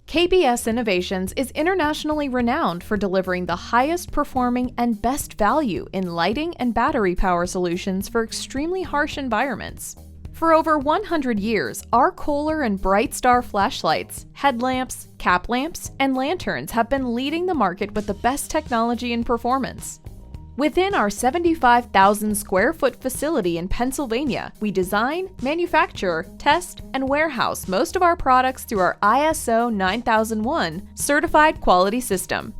KBS Innovations is internationally renowned for delivering the highest performing and best value in lighting and battery power solutions for extremely harsh environments. For over 100 years, our Kohler and Bright Star flashlights, headlamps, cap lamps, and lanterns have been leading the market with the best technology and performance. Within our 75,000 square foot facility in Pennsylvania, we design, manufacture, test, and warehouse most of our products through our ISO 9001 certified quality system.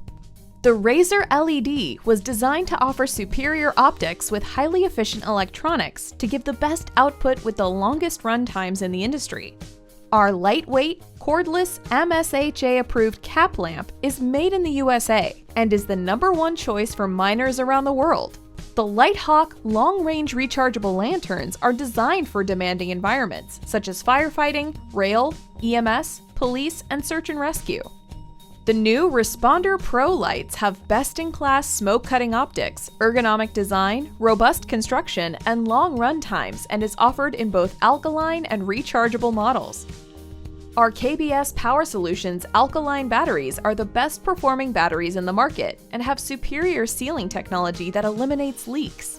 The Razor LED was designed to offer superior optics with highly efficient electronics to give the best output with the longest run times in the industry. Our lightweight, cordless, MSHA-approved cap lamp is made in the USA and is the #1 choice for miners around the world. The Lighthawk long-range rechargeable lanterns are designed for demanding environments such as firefighting, rail, EMS, police, and search and rescue. The new Responder Pro lights have best-in-class smoke-cutting optics, ergonomic design, robust construction, and long run times, and is offered in both alkaline and rechargeable models. Our KBS Power Solutions alkaline batteries are the best performing batteries in the market and have superior sealing technology that eliminates leaks.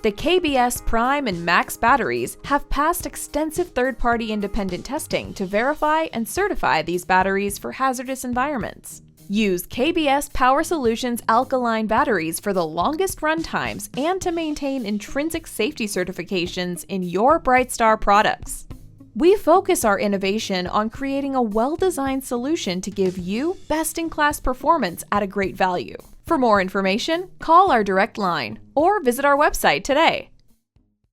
The KBS Prime and Max batteries have passed extensive third-party independent testing to verify and certify these batteries for hazardous environments. Use KBS Power Solutions alkaline batteries for the longest run times and to maintain intrinsic safety certifications in your Bright Star products. We focus our innovation on creating a well-designed solution to give you best-in-class performance at a great value. For more information, call our direct line or visit our website today.